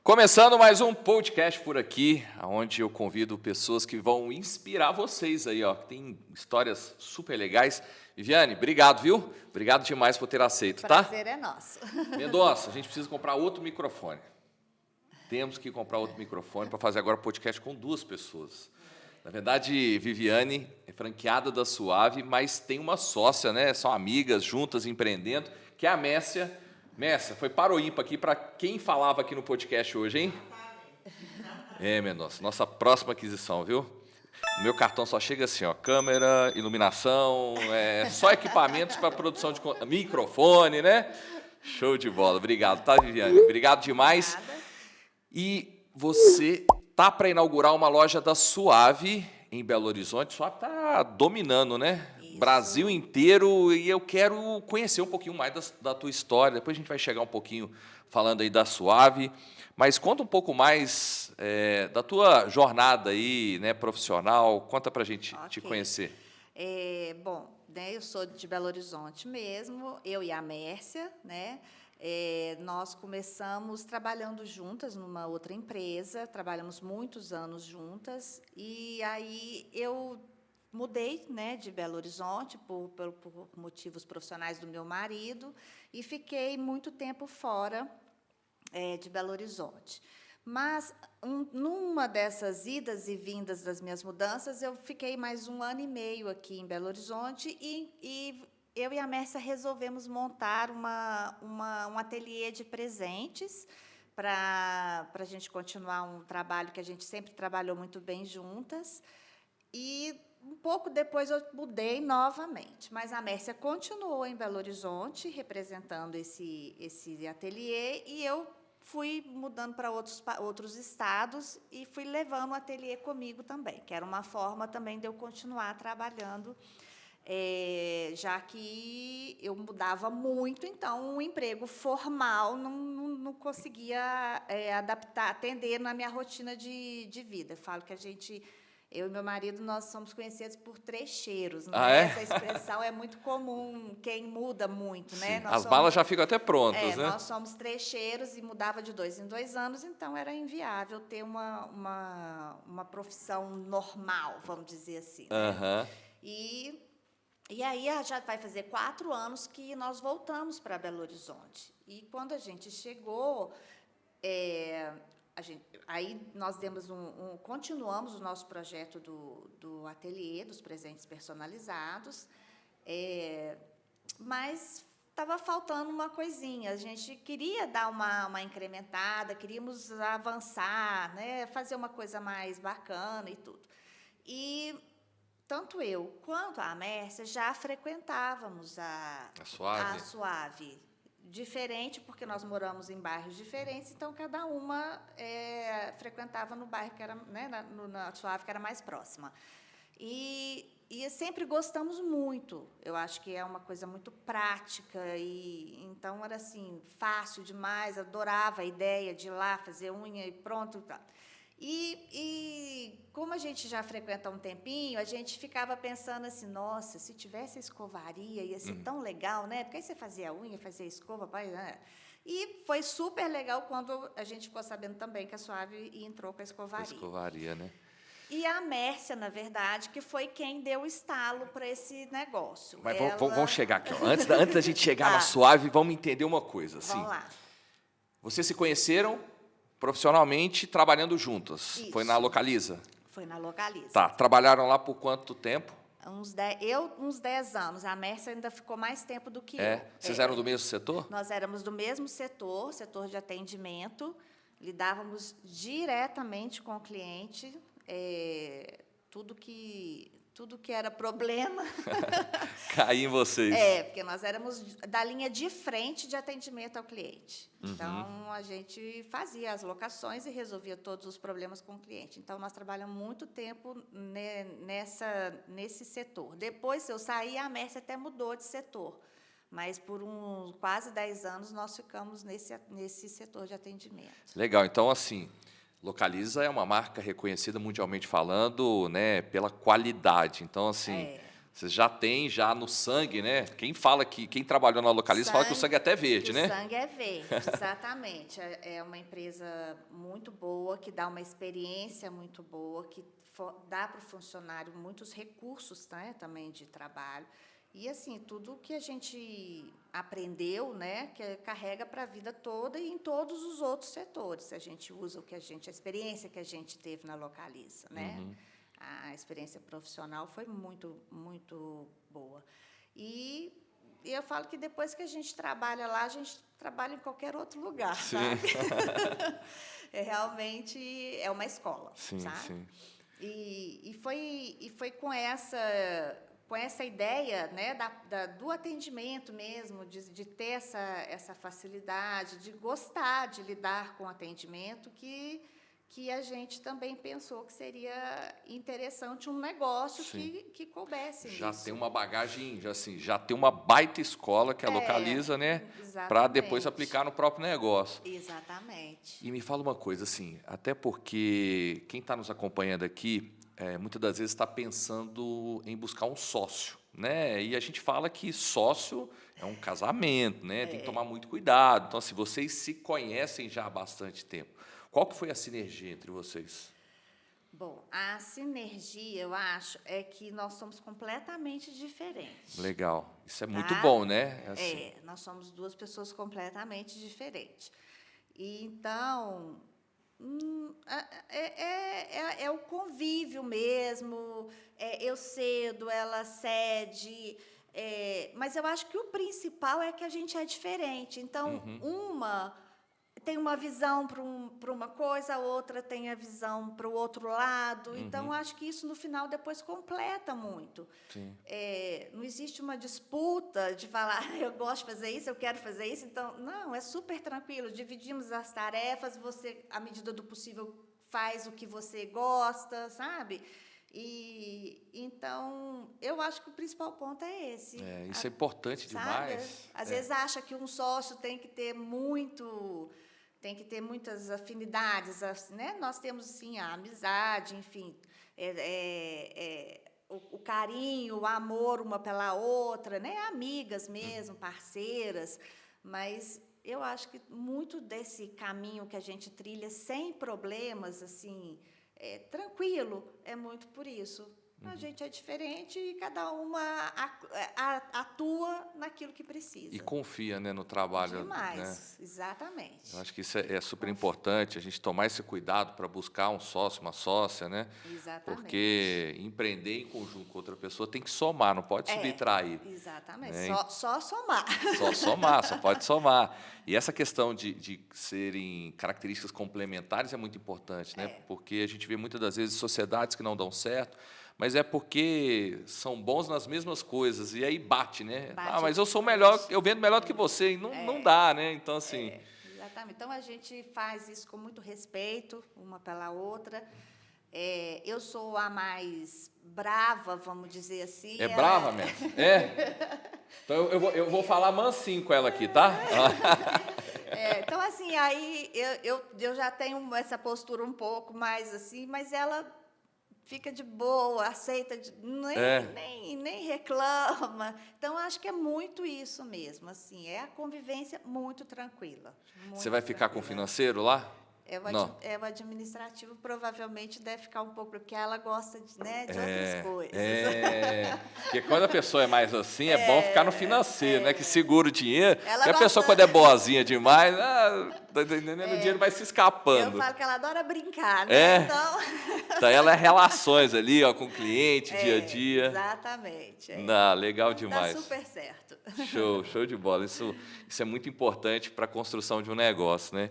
Começando mais um podcast por aqui, onde eu convido pessoas que vão inspirar vocês aí, ó, que tem histórias super legais. Viviane, obrigado, viu? Obrigado demais por ter aceito, tá? Prazer é nosso. Mendonça, a gente precisa comprar outro microfone. Temos que comprar outro microfone para fazer agora podcast com duas pessoas. Na verdade, Viviane é franqueada da Suave, mas tem uma sócia, né? São amigas, juntas, empreendendo, que é a Mércia. Mércia, foi para o ímpar aqui para quem falava aqui no podcast hoje, hein? Mendonça, nossa próxima aquisição, viu? No meu cartão só chega assim, ó, câmera, iluminação, só equipamentos para produção de microfone, né? Show de bola, obrigado, tá, Viviane? Obrigado demais. Obrigada. E você tá para inaugurar uma loja da Suave em Belo Horizonte. Suave tá dominando, né? Isso. Brasil inteiro, e eu quero conhecer um pouquinho mais da tua história. Depois a gente vai chegar um pouquinho falando aí da Suave, mas conta um pouco mais da tua jornada aí, né, profissional. Conta pra gente te conhecer. Bom, né, eu sou de Belo Horizonte mesmo, eu e a Mércia, né? Nós começamos trabalhando juntas numa outra empresa, trabalhamos muitos anos juntas, e aí eu mudei, né, de Belo Horizonte por motivos profissionais do meu marido e fiquei muito tempo fora de Belo Horizonte. Mas, numa dessas idas e vindas das minhas mudanças, eu fiquei mais 1 ano e meio aqui em Belo Horizonte e eu e a Mércia resolvemos montar um ateliê de presentes para a gente continuar um trabalho que a gente sempre trabalhou muito bem juntas. E um pouco depois eu mudei novamente, mas a Mércia continuou em Belo Horizonte, representando esse ateliê, e eu fui mudando para outros estados e fui levando o ateliê comigo também, que era uma forma também de eu continuar trabalhando, já que eu mudava muito, então um emprego formal não conseguia adaptar, atender na minha rotina de vida. Eu falo que eu e meu marido, nós somos conhecidos por trecheiros, né? Essa expressão é muito comum, quem muda muito, né? As malas já ficam até prontas, né? Nós somos trecheiros e mudava de 2 em 2 anos, então era inviável ter uma profissão normal, vamos dizer assim, né? Uhum. E aí já vai fazer 4 anos que nós voltamos para Belo Horizonte. E quando a gente chegou, aí nós demos continuamos o nosso projeto do ateliê, dos presentes personalizados, mas estava faltando uma coisinha. A gente queria dar uma incrementada, queríamos avançar, né, fazer uma coisa mais bacana e tudo. E tanto eu quanto a Mércia já frequentávamos a Suave. Diferente, porque nós moramos em bairros diferentes, então cada uma frequentava no bairro que era, né, na Suave, que era mais próxima. E sempre gostamos muito. Eu acho que é uma coisa muito prática, e então era assim, fácil demais, adorava a ideia de ir lá fazer unha e pronto. E como a gente já frequenta há um tempinho, a gente ficava pensando assim, nossa, se tivesse a escovaria, ia ser tão legal, né? Porque aí você fazia a unha, fazia a escova, né? E foi super legal quando a gente ficou sabendo também que a Suave entrou com a escovaria. Escovaria, né? E a Mércia, na verdade, que foi quem deu o estalo para esse negócio. Mas vamos chegar aqui, ó. Antes da gente chegar na Suave, vamos entender uma coisa. Assim, vamos lá. Vocês se conheceram profissionalmente trabalhando juntas. Isso. Foi na Localiza? Foi na Localiza. Tá. Trabalharam lá por quanto tempo? Uns 10 anos. A Mércia ainda ficou mais tempo do que eu. Vocês eram do mesmo setor? Nós éramos do mesmo setor de atendimento, lidávamos diretamente com o cliente, tudo que era problema. Caía em vocês. Porque nós éramos da linha de frente de atendimento ao cliente. Então, a gente fazia as locações e resolvia todos os problemas com o cliente. Então, nós trabalhamos muito tempo nesse setor. Depois, se eu saí, a Mércia até mudou de setor. Mas, por quase 10 anos, nós ficamos nesse setor de atendimento. Legal. Então, assim, Localiza é uma marca reconhecida mundialmente falando, né, pela qualidade. Então, assim, Você já tem já no sangue, né? Quem trabalhou na Localiza fala que o sangue é até verde, né? O sangue é verde, exatamente. É uma empresa muito boa, que dá uma experiência muito boa, que dá para o funcionário muitos recursos, né, também de trabalho. E, assim, tudo que a gente aprendeu, né, que carrega para a vida toda e em todos os outros setores. A gente usa a experiência que a gente teve na Localiza, né? A experiência profissional foi muito, muito boa. E eu falo que depois que a gente trabalha lá, a gente trabalha em qualquer outro lugar, Sim. sabe? Realmente é uma escola, Sim, sabe? sim. E foi com essa ideia, né, do atendimento mesmo, de ter essa facilidade, de gostar de lidar com o atendimento, que a gente também pensou que seria interessante um negócio que coubesse já nisso. tem uma bagagem, já tem uma baita escola que a Localiza, né, para depois aplicar no próprio negócio. Exatamente. E me fala uma coisa, assim, até porque quem está nos acompanhando aqui, muitas das vezes está pensando em buscar um sócio, né? E a gente fala que sócio é um casamento, né? Tem que tomar muito cuidado. Então, assim, vocês se conhecem já há bastante tempo. Qual que foi a sinergia entre vocês? Bom, a sinergia, eu acho, é que nós somos completamente diferentes. Legal. Isso é muito Tá? bom, né? Assim. Nós somos duas pessoas completamente diferentes. E, então, é o convívio mesmo, eu cedo, ela cede, mas eu acho que o principal é que a gente é diferente. Então, uma tem uma visão para uma coisa, a outra tem a visão para o outro lado. Então, acho que isso, no final, depois completa muito. Sim. Não existe uma disputa de falar, eu gosto de fazer isso, eu quero fazer isso. Então, não, é super tranquilo. Dividimos as tarefas, você, à medida do possível, faz o que você gosta, sabe? E, então, eu acho que o principal ponto é esse. Isso é importante demais. Às vezes acha que um sócio tem que ter muitas afinidades, né? Nós temos, sim, a amizade, enfim, o carinho, o amor uma pela outra, né? Amigas mesmo, parceiras, mas eu acho que muito desse caminho que a gente trilha sem problemas, assim, tranquilo, é muito por isso. A gente é diferente e cada uma atua naquilo que precisa. E confia, né, no trabalho. Demais, né? Exatamente. Eu acho que isso é super importante, a gente tomar esse cuidado para buscar um sócio, uma sócia, né? Exatamente. Porque empreender em conjunto com outra pessoa tem que somar, não pode subtrair. Exatamente, né? só somar. Só somar, só pode somar. E essa questão de serem características complementares é muito importante, né? Porque a gente vê muitas das vezes sociedades que não dão certo, mas é porque são bons nas mesmas coisas, e aí bate, né? Mas eu sou melhor, eu vendo melhor do que você, e não dá, né? Então, assim... Exatamente. Então, a gente faz isso com muito respeito, uma pela outra. Eu sou a mais brava, vamos dizer assim. Brava mesmo? Então, eu vou falar mansinho com ela aqui, tá? Então, assim, aí eu já tenho essa postura um pouco mais assim, mas ela... fica de boa, aceita, nem reclama. Então, acho que é muito isso mesmo, assim, é a convivência muito tranquila. Você vai ficar com o financeiro lá? Não. O administrativo provavelmente deve ficar um pouco, porque ela gosta de outras coisas. Porque quando a pessoa é mais assim, é bom ficar no financeiro, né? Que segura o dinheiro. Porque a pessoa, quando é boazinha demais, tá entendendo? O dinheiro vai se escapando. Eu falo que ela adora brincar, né? Então, ela é relações ali, ó, com o cliente, dia a dia. Exatamente. Legal demais. Dá super certo. Show de bola. Isso é muito importante para a construção de um negócio, né?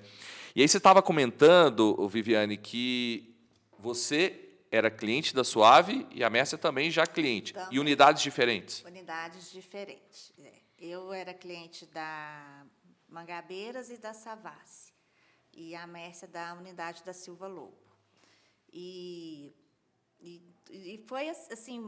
E aí você estava comentando, Viviane, que você era cliente da Suave e a Mércia também já cliente. E unidades diferentes? Unidades diferentes. Eu era cliente da Mangabeiras e da Savassi. E a Mércia da unidade da Silva Lobo. E foi assim,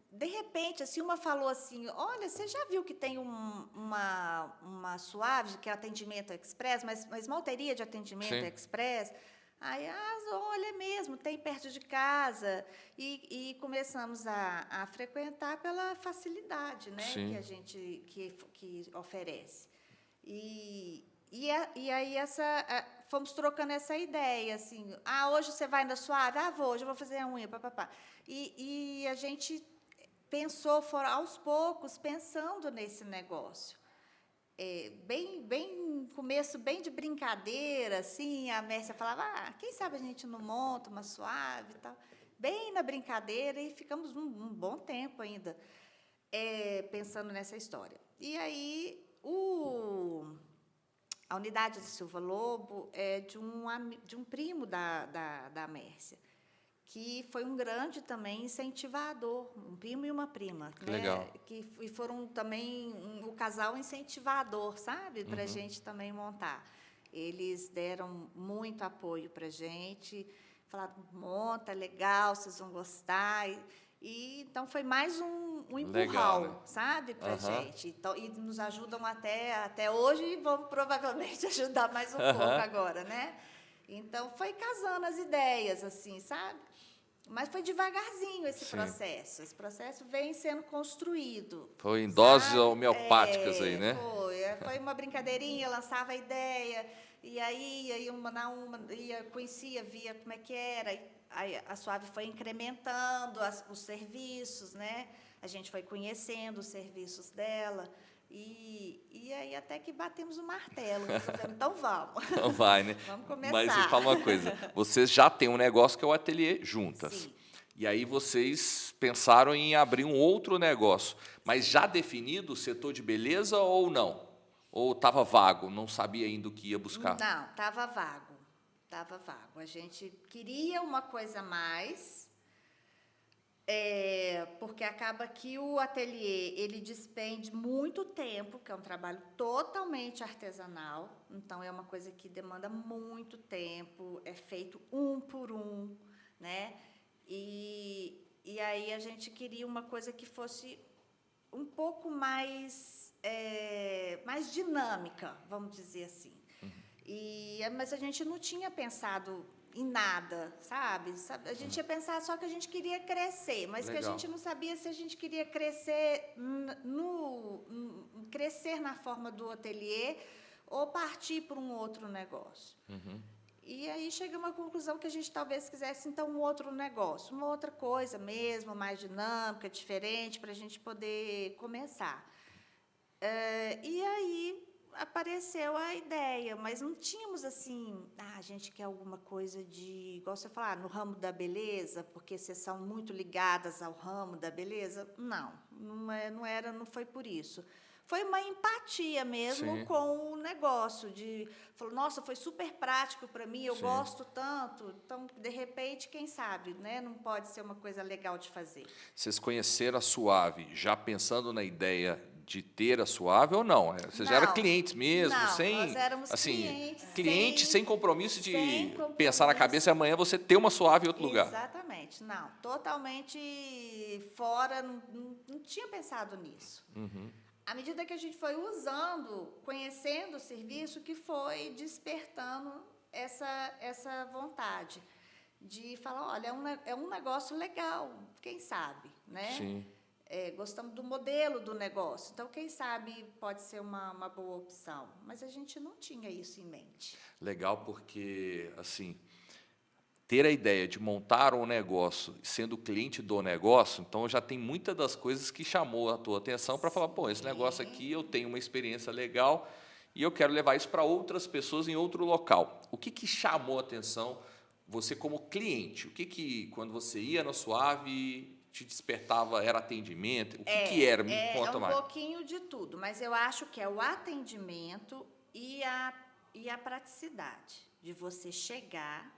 de repente, assim, uma falou assim, olha, você já viu que tem uma Suave, que é atendimento express, mas malteria de atendimento express? Aí, olha mesmo, tem perto de casa. E começamos a frequentar pela facilidade, né, Sim. que a gente que oferece. E aí fomos trocando essa ideia, assim, hoje você vai na Suave? Vou, hoje eu vou fazer a unha, papapá. E a gente pensou, foram aos poucos, pensando nesse negócio. Bem começo, bem de brincadeira, assim, a Mércia falava, quem sabe a gente não monta uma Suave e tal. Bem na brincadeira, e ficamos um bom tempo ainda pensando nessa história. E aí, a unidade de Silva Lobo é de um primo da Mércia, que foi um grande também incentivador, um primo e uma prima, Que né? legal. E foram também o casal incentivador, sabe? Para a gente também montar. Eles deram muito apoio para a gente, falaram, monta, legal, vocês vão gostar. Então, foi mais um Legal, empurrão, né? sabe, para a Aham. gente. Então, e nos ajudam até hoje e vão provavelmente ajudar mais um pouco Aham. agora, né? Então, foi casando as ideias, assim, sabe? Mas foi devagarzinho esse Sim. processo. Esse processo vem sendo construído. Foi em doses Sabe? homeopáticas aí, né? Foi uma brincadeirinha, lançava a ideia, e aí ia uma na uma, conhecia, via como é que era. Aí a Suave foi incrementando os serviços, né? A gente foi conhecendo os serviços dela. E aí até que batemos o martelo. Resolvemos, então vamos. Não vai, né? Vamos Mas me começar. fala uma coisa, vocês já têm um negócio que é o ateliê juntas. Sim. E aí vocês pensaram em abrir um outro negócio, mas já definido o setor de beleza ou não? Ou estava vago, não sabia ainda o que ia buscar? Não, estava vago. Estava vago. A gente queria uma coisa a mais, porque acaba que o ateliê ele despende muito tempo, que é um trabalho totalmente artesanal, então é uma coisa que demanda muito tempo, é feito um por um, né? E aí a gente queria uma coisa que fosse um pouco mais dinâmica, vamos dizer assim. Mas a gente não tinha pensado em nada, sabe? A gente ia pensar só que a gente queria crescer, mas que a Legal. gente não sabia se a gente queria crescer crescer na forma do ateliê ou partir para um outro negócio. E aí chegamos à conclusão que a gente talvez quisesse, então, um outro negócio, uma outra coisa mesmo, mais dinâmica, diferente, para a gente poder começar. E aí apareceu a ideia, mas não tínhamos assim, a gente quer alguma coisa de, igual você falar, no ramo da beleza, porque vocês são muito ligadas ao ramo da beleza. Não foi por isso. Foi uma empatia mesmo Sim. com o negócio, falou, nossa, foi super prático para mim, eu Sim. gosto tanto, então, de repente, quem sabe, né, não pode ser uma coisa legal de fazer. Vocês conheceram a Suave já pensando na ideia de ter a Suave ou não? Vocês já eram Não, clientes mesmo, não, sem nós éramos assim, clientes sem compromisso de sem compromisso. pensar na cabeça e amanhã você ter uma Suave em outro lugar. Exatamente, não, totalmente fora, não tinha pensado nisso. À medida que a gente foi usando, conhecendo o serviço, que foi despertando essa vontade de falar, olha, é um negócio legal, quem sabe, né? Sim. Gostamos do modelo do negócio, então, quem sabe pode ser uma boa opção. Mas a gente não tinha isso em mente. Legal, porque, assim, ter a ideia de montar um negócio sendo cliente do negócio, então já tem muitas das coisas que chamou a tua atenção para falar, pô, esse negócio aqui eu tenho uma experiência legal e eu quero levar isso para outras pessoas em outro local. O que chamou a atenção você como cliente? O que quando você ia na Suave te despertava, era atendimento? O que era? Me conta mais. É um pouquinho de tudo, mas eu acho que é o atendimento e a praticidade de você chegar,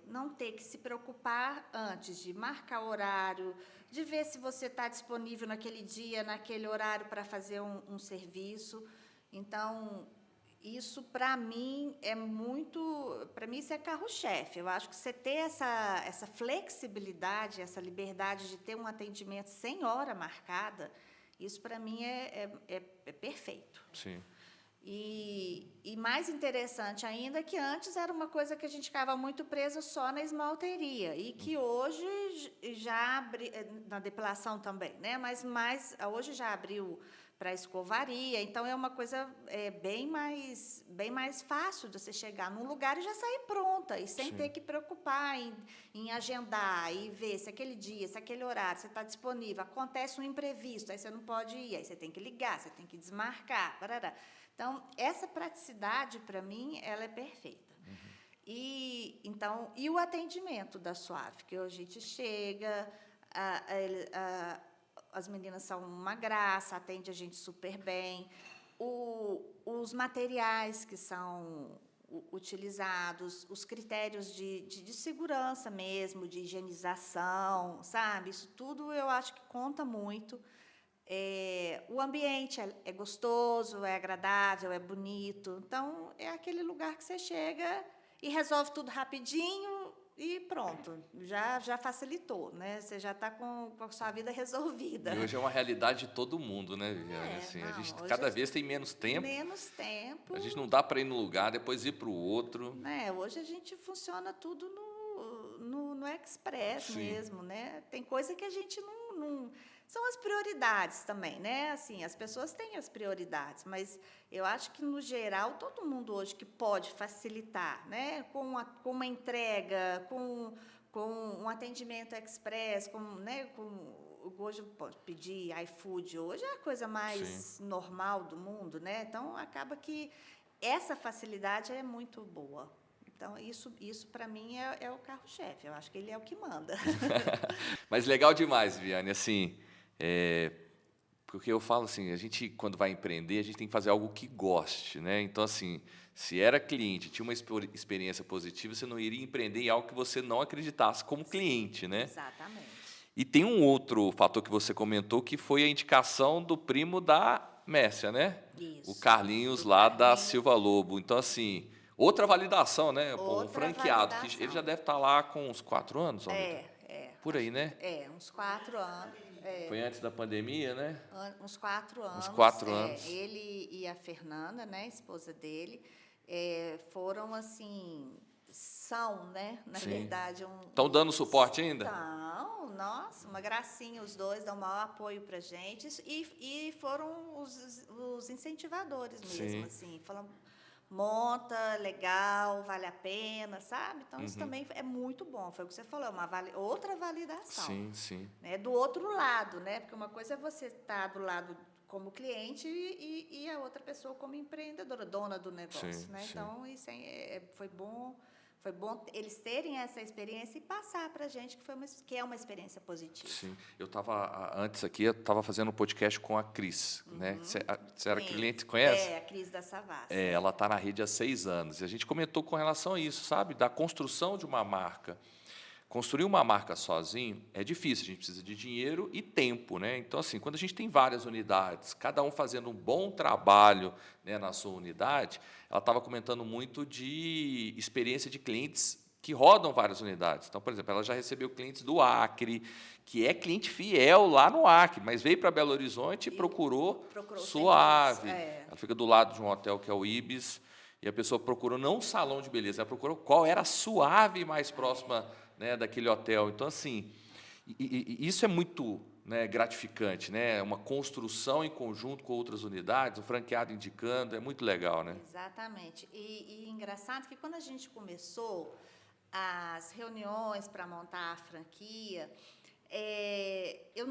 não ter que se preocupar antes de marcar horário, de ver se você está disponível naquele dia, naquele horário para fazer um serviço. Então, isso para mim isso é carro-chefe. Eu acho que você ter essa flexibilidade, essa liberdade de ter um atendimento sem hora marcada, isso para mim é perfeito. Sim. E mais interessante ainda que antes era uma coisa que a gente ficava muito preso só na esmalteria e que hoje já na depilação também, né? Mas mais hoje já abriu para a escovaria, então é uma coisa bem mais fácil de você chegar num lugar e já sair pronta e sem Sim. ter que preocupar em agendar e ver se aquele dia, se aquele horário você está disponível, acontece um imprevisto, aí você não pode ir, aí você tem que ligar, você tem que desmarcar, parará. Então, essa praticidade, para mim, ela é perfeita. E o atendimento da Suave, que a gente chega, as meninas são uma graça, atende a gente super bem. Os materiais que são utilizados, os critérios de segurança mesmo, de higienização, sabe? Isso tudo eu acho que conta muito. O ambiente é gostoso, é agradável, é bonito. Então, é aquele lugar que você chega e resolve tudo rapidinho e pronto, já facilitou, né? Você já está com a sua vida resolvida. E hoje é uma realidade de todo mundo, né, Viviane? Assim, a gente cada vez tem menos tempo. Menos tempo. A gente não dá para ir num lugar, depois ir para o outro. Hoje a gente funciona tudo no Express. Sim. Mesmo, né? Tem coisa que a gente não são as prioridades também, né? Assim, as pessoas têm as prioridades, mas eu acho que, no geral, todo mundo hoje que pode facilitar, né? Com uma entrega, com um atendimento express, hoje pode pedir iFood, hoje é a coisa mais Sim. normal do mundo, né? Então, acaba que essa facilidade é muito boa. Então, isso para mim, é o carro-chefe. Eu acho que ele é o que manda. Mas legal demais, Viviane, assim... porque eu falo assim, a gente, quando vai empreender, a gente tem que fazer algo que goste, né? Então, assim, se era cliente, tinha uma experiência positiva, você não iria empreender em algo que você não acreditasse como cliente, né? Exatamente. E tem um outro fator que você comentou, que foi a indicação do primo da Mércia, né? Isso. O Carlinhos, lá da Silva Lobo. Então, assim, outra validação, né? Um franqueado, que ele já deve estar lá com uns 4 anos, por aí, né? Uns 4 anos. Foi antes da pandemia, né? Uns 4 anos. Uns 4 anos. Ele e a Fernanda, né, esposa dele, foram assim, são, né, na Sim. verdade. Estão dando suporte ainda? Estão, nossa, uma gracinha, os dois dão o maior apoio para a gente e foram os incentivadores mesmo, Sim. assim, falando, monta, legal, vale a pena, sabe? Então, isso também é muito bom. Foi o que você falou, outra validação. Sim, sim. Né? Do outro lado, né? Porque uma coisa é você estar do lado como cliente e a outra pessoa como empreendedora, dona do negócio. Sim, né? sim. Então, isso foi bom eles terem essa experiência e passar para a gente que é uma experiência positiva. Sim. Antes aqui, eu estava fazendo um podcast com a Cris, né? Você era cliente, conhece? A Cris da Savassi. Ela está na rede há 6 anos. E a gente comentou com relação a isso, sabe? Da construção de uma marca. Construir uma marca sozinho é difícil, a gente precisa de dinheiro e tempo, né? Então, assim, quando a gente tem várias unidades, cada um fazendo um bom trabalho, né, na sua unidade, ela estava comentando muito de experiência de clientes que rodam várias unidades. Então, por exemplo, ela já recebeu clientes do Acre, que é cliente fiel lá no Acre, mas veio para Belo Horizonte e procurou Suave. Ela fica do lado de um hotel que é o Ibis, e a pessoa procurou não um salão de beleza, ela procurou qual era a Suave mais próxima, né, daquele hotel. Então, assim, isso é muito, né, gratificante, né? Uma construção em conjunto com outras unidades, o franqueado indicando, é muito legal, né? Exatamente. E engraçado que quando a gente começou as reuniões para montar a franquia, eu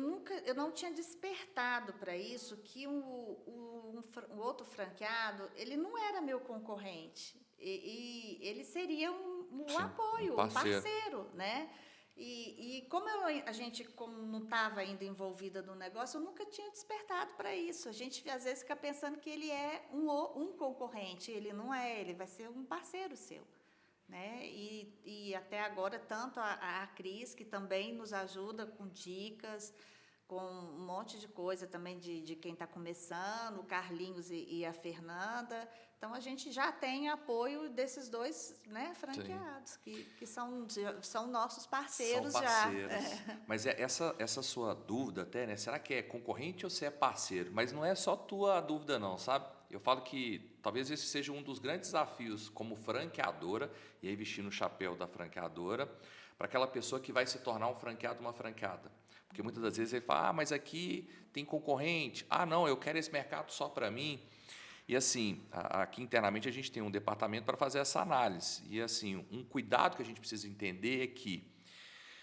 não tinha despertado para isso, que o outro franqueado, ele não era meu concorrente. E ele seria um apoio, um parceiro, né? E como a gente não estava ainda envolvida no negócio, eu nunca tinha despertado para isso. A gente, às vezes, fica pensando que ele é um concorrente. Ele não é, ele vai ser um parceiro seu. Né? E até agora, tanto a Cris, que também nos ajuda com dicas, com um monte de coisa também de quem está começando, o Carlinhos e a Fernanda. Então, a gente já tem apoio desses dois, né, franqueados, que são nossos parceiros, são parceiros. Já. Mas essa sua dúvida até, né? Será que é concorrente ou se é parceiro? Mas não é só tua dúvida, não, sabe? Eu falo que talvez esse seja um dos grandes desafios como franqueadora, e aí vestindo o chapéu da franqueadora, para aquela pessoa que vai se tornar um franqueado, uma franqueada. Porque muitas das vezes ele fala, mas aqui tem concorrente, não, eu quero esse mercado só para mim. E assim, aqui internamente a gente tem um departamento para fazer essa análise. E assim, um cuidado que a gente precisa entender é que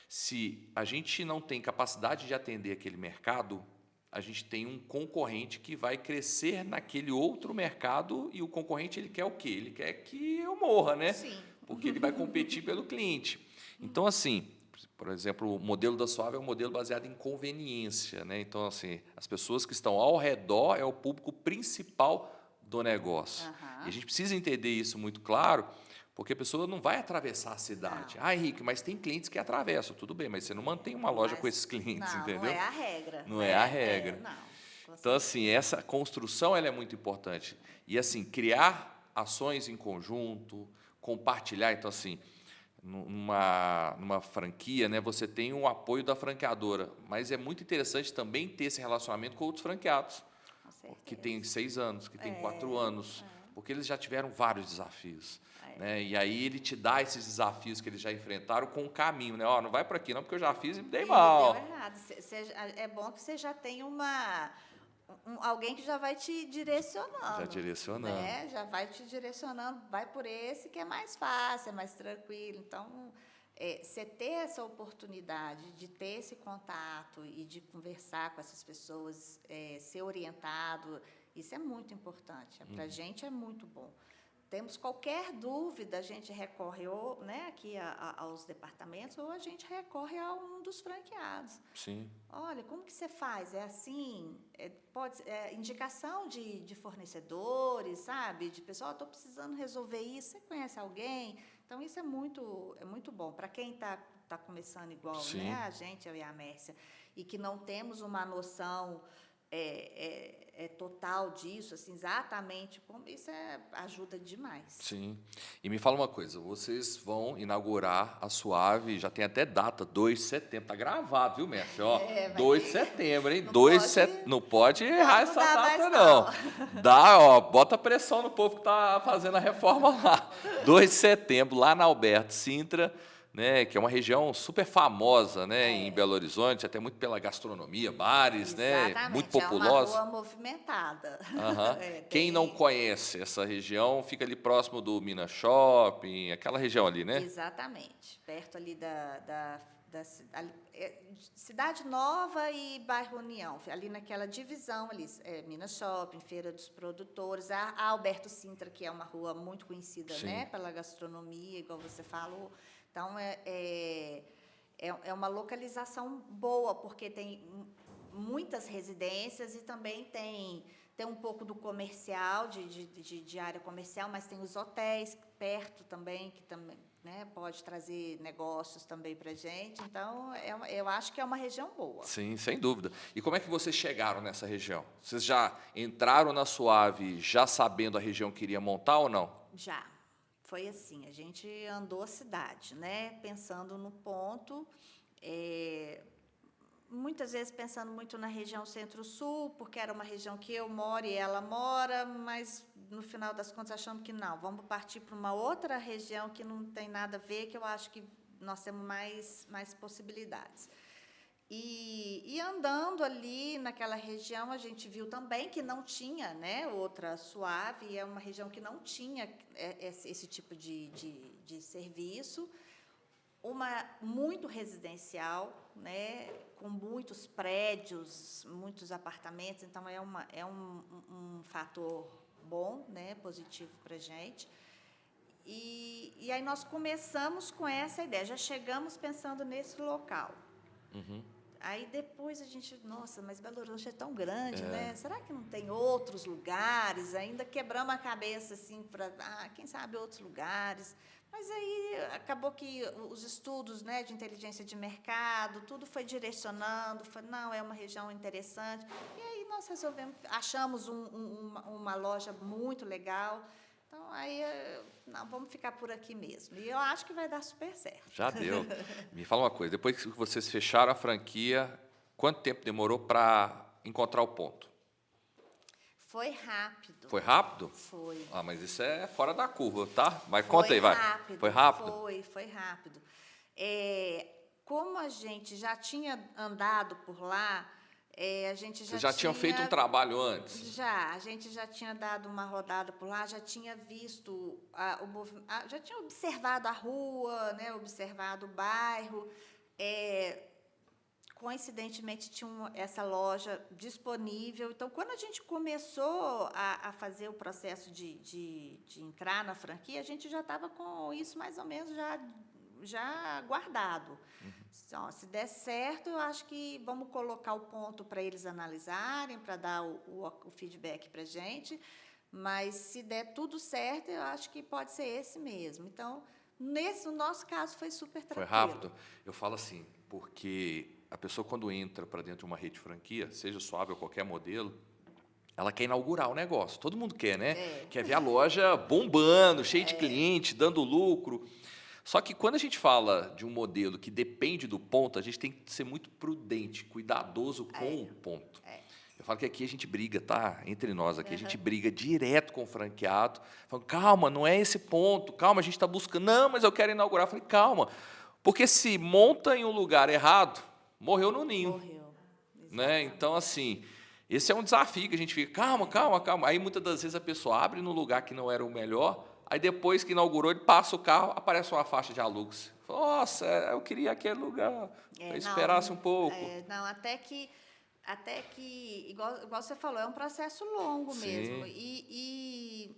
se a gente não tem capacidade de atender aquele mercado, a gente tem um concorrente que vai crescer naquele outro mercado e o concorrente ele quer o quê? Ele quer que eu morra, né? Sim. Porque ele vai competir pelo cliente. Então, assim, por exemplo, o modelo da Suave é um modelo baseado em conveniência, né? Então, assim, as pessoas que estão ao redor é o público principal do negócio. E a gente precisa entender isso muito claro, porque a pessoa não vai atravessar a cidade. Não. Henrique, mas tem clientes que atravessam, tudo bem, mas você não mantém uma loja com esses clientes, não, entendeu? Não é a regra. Não é a regra. Não. Então, assim, essa construção ela é muito importante. E, assim, criar ações em conjunto, compartilhar. Então, assim, numa franquia, né, você tem um apoio da franqueadora, mas é muito interessante também ter esse relacionamento com outros franqueados, que tem 6 anos, que tem 4 anos, porque eles já tiveram vários desafios. Né? E aí ele te dá esses desafios que eles já enfrentaram com o caminho. Né? Não vai por aqui não, porque eu já fiz e me dei mal. Deu errado. É bom que você já tenha alguém que já vai te direcionando. Já direcionando. Né? Já vai te direcionando. Vai por esse que é mais fácil, é mais tranquilo. Então, você ter essa oportunidade de ter esse contato e de conversar com essas pessoas, ser orientado, isso é muito importante. Para a gente é muito bom. Temos qualquer dúvida, a gente recorre aqui aos departamentos ou a gente recorre a um dos franqueados. Sim. Olha, como que você faz? É assim? Pode indicação de fornecedores, sabe? De pessoal, estou precisando resolver isso. Você conhece alguém? Então, isso é muito bom. Para quem está começando igual, né? A gente, eu e a Mércia, e que não temos uma noção total disso, assim, exatamente como isso ajuda demais. Sim. E me fala uma coisa, vocês vão inaugurar a Suave, já tem até data, 2 de setembro, tá gravado, viu, Mércia? 2 de setembro, hein? Não pode errar essa data, não. Bota pressão no povo que tá fazendo a reforma lá. 2 de setembro, lá na Alberto Sintra, né, que é uma região super famosa, né, em Belo Horizonte, até muito pela gastronomia, bares, né, muito populosa. É uma rua movimentada. Quem não conhece essa região, fica ali próximo do Minas Shopping, aquela região ali, né? Exatamente, perto ali da Cidade Nova e Bairro União, ali naquela divisão ali, Minas Shopping, Feira dos Produtores, a Alberto Sintra, que é uma rua muito conhecida, né, pela gastronomia, igual você falou. Então, é uma localização boa, porque tem muitas residências e também tem um pouco do comercial, de área comercial, mas tem os hotéis perto também, que também, né, pode trazer negócios também para a gente. Então, eu acho que é uma região boa. Sim, sem dúvida. E como é que vocês chegaram nessa região? Vocês já entraram na Suave já sabendo a região que iria montar ou não? Já. Foi assim, a gente andou a cidade, né, pensando no ponto, muitas vezes pensando muito na região Centro-Sul, porque era uma região que eu moro e ela mora, mas, no final das contas, achamos que não, vamos partir para uma outra região que não tem nada a ver, que eu acho que nós temos mais possibilidades. E andando ali naquela região, a gente viu também que não tinha, né, outra Suave, é uma região que não tinha esse tipo de serviço, muito residencial, né, com muitos prédios, muitos apartamentos, então é um fator bom, né, positivo para a gente. E aí nós começamos com essa ideia, já chegamos pensando nesse local. Aí depois a gente, nossa, mas Belo Horizonte é tão grande, né? Será que não tem outros lugares? Ainda quebramos a cabeça assim para, quem sabe outros lugares. Mas aí acabou que os estudos, né, de inteligência de mercado, tudo foi direcionando, não, é uma região interessante. E aí nós resolvemos, achamos uma loja muito legal. Então, aí, não, vamos ficar por aqui mesmo. E eu acho que vai dar super certo. Já deu. Me fala uma coisa, depois que vocês fecharam a franquia, quanto tempo demorou para encontrar o ponto? Foi rápido. Foi rápido? Foi. Ah, mas isso é fora da curva, tá? Mas Foi conta aí, vai. rápido, Foi rápido? Foi rápido. Como a gente já tinha andado por lá, a gente Vocês já tinham feito um trabalho antes? Já, a gente já tinha dado uma rodada por lá, já tinha visto, já tinha observado a rua, né, observado o bairro. Coincidentemente, tinha essa loja disponível. Então, quando a gente começou a fazer o processo de entrar na franquia, a gente já estava com isso mais ou menos já guardado. Então, se der certo, eu acho que vamos colocar o ponto para eles analisarem, para dar o feedback para a gente. Mas, se der tudo certo, eu acho que pode ser esse mesmo. Então, no nosso caso, foi super tranquilo. Foi rápido? Eu falo assim, porque a pessoa, quando entra para dentro de uma rede de franquia, seja Suave ou qualquer modelo, ela quer inaugurar o negócio. Todo mundo quer, né? Quer ver a loja bombando, cheia de cliente, dando lucro. Só que quando a gente fala de um modelo que depende do ponto, a gente tem que ser muito prudente, cuidadoso com o ponto. Eu falo que aqui a gente briga, tá? Entre nós aqui, a gente briga direto com o franqueado. Falando, calma, não é esse ponto, calma, a gente está buscando. Não, mas eu quero inaugurar. Eu falei, calma, porque se monta em um lugar errado, morreu no ninho. Morreu. Né? Então, assim, esse é um desafio que a gente fica, calma, calma, calma. Aí, muitas das vezes, a pessoa abre no lugar que não era o melhor, aí, depois que inaugurou, ele passa o carro, aparece uma faixa de alugues. Nossa, eu queria aquele lugar, esperasse um pouco. Não, até que igual você falou, é um processo longo mesmo. E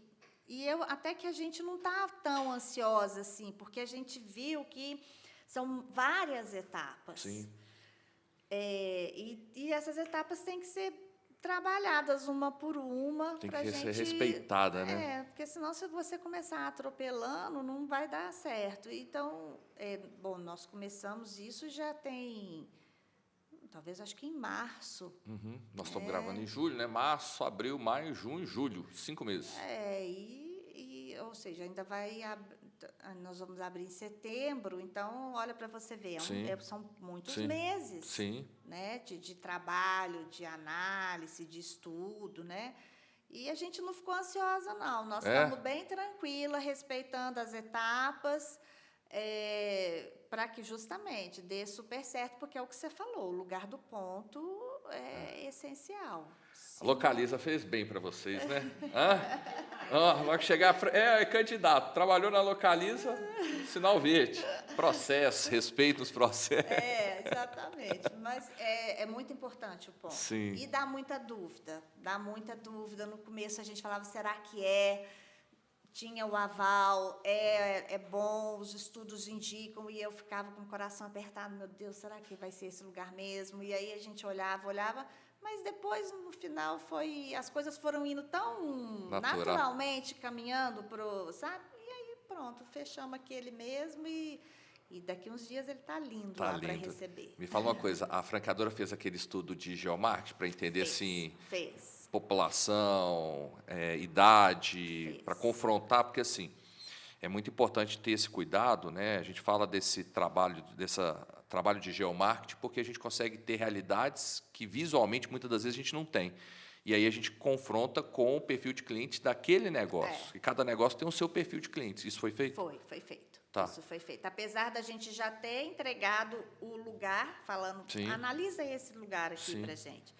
eu, até que a gente não está tão ansiosa assim, porque a gente viu que são várias etapas. Sim. E essas etapas têm que ser trabalhadas uma por uma. Tem que ser respeitada, né? Porque senão, se você começar atropelando, não vai dar certo. Então, bom, nós começamos isso já tem, talvez, acho que em março. Nós estamos gravando em julho, né? Março, abril, maio, junho, julho, 5 meses. Ou seja, ainda nós vamos abrir em setembro, então, olha para você ver, são muitos meses, né, de trabalho, de análise, de estudo, né? E a gente não ficou ansiosa, não. Nós estamos bem tranquila, respeitando as etapas, para que justamente dê super certo, porque é o que você falou, o lugar do ponto é essencial. A Localiza fez bem para vocês, né? Vai chegar, candidato, trabalhou na Localiza, sinal verde. Processo, respeito os processos. Exatamente. Mas é muito importante o ponto. Sim. E dá muita dúvida. No começo a gente falava, será que é? Tinha o aval, é bom, os estudos indicam, e eu ficava com o coração apertado, meu Deus, será que vai ser esse lugar mesmo? E aí a gente olhava, mas depois, no final, as coisas foram indo tão naturalmente, caminhando sabe? E aí, pronto, fechamos aquele mesmo e daqui uns dias ele está lindo lá para receber. Me fala uma coisa, a franqueadora fez aquele estudo de geomarketing para entender, Fez. População, idade, para confrontar, porque, assim, é muito importante ter esse cuidado, né? A gente fala desse trabalho de geomarketing, porque a gente consegue ter realidades que, visualmente, muitas das vezes, a gente não tem. E aí a gente confronta com o perfil de clientes daquele negócio. E cada negócio tem o seu perfil de clientes. Isso foi feito? Foi feito. Tá. Isso foi feito. Apesar da gente já ter entregado o lugar, falando, analisa esse lugar aqui para a gente.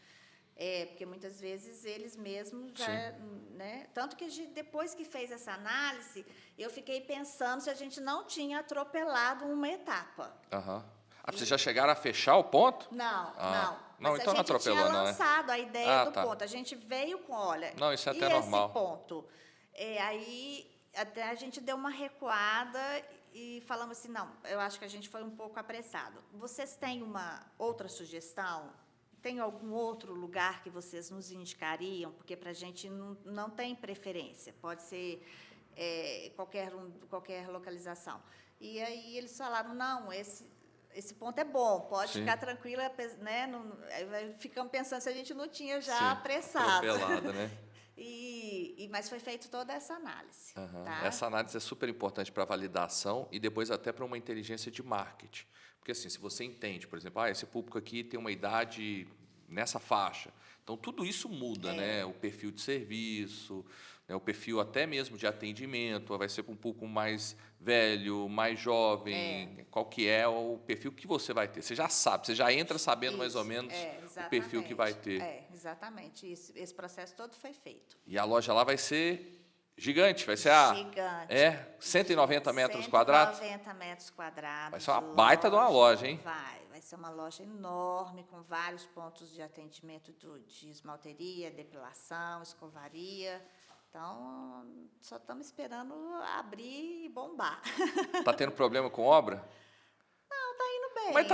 Porque muitas vezes eles mesmos já, né? Tanto que depois que fez essa análise, eu fiquei pensando se a gente não tinha atropelado uma etapa. Vocês já chegaram a fechar o ponto? Não. Não, Mas então não atropelou, não, não, a gente tinha lançado a ideia do tá. ponto. A gente veio com, olha, não, isso é até e normal. esse ponto? Aí até a gente deu uma recuada e falamos assim, não, eu acho que a gente foi um pouco apressado. Vocês têm uma outra sugestão? Tem algum outro lugar que vocês nos indicariam? Porque para a gente não tem preferência, pode ser qualquer localização. E aí eles falaram, não, esse ponto é bom, pode ficar tranquila, né? Ficamos pensando se a gente não tinha já apressado. Atropelado, né? Mas foi feita toda essa análise. Tá? Essa análise é super importante para a validação e depois até para uma inteligência de marketing. Porque, assim, se você entende, por exemplo, esse público aqui tem uma idade nessa faixa. Então, tudo isso muda, né? O perfil de serviço, né? O perfil até mesmo de atendimento, vai ser um pouco mais velho, mais jovem. Qual que é o perfil que você vai ter? Você já sabe, você já entra sabendo mais ou Isso, menos o perfil que vai ter. Exatamente. Isso, esse processo todo foi feito. E a loja lá vai ser gigante, vai ser Gigante. 190 metros quadrados? 190 metros quadrados. Vai ser uma baita de uma loja, hein? Vai ser uma loja enorme, com vários pontos de atendimento de esmalteria, depilação, escovaria. Então, só estamos esperando abrir e bombar. Tá tendo problema com obra? Não, tá indo bem. Mas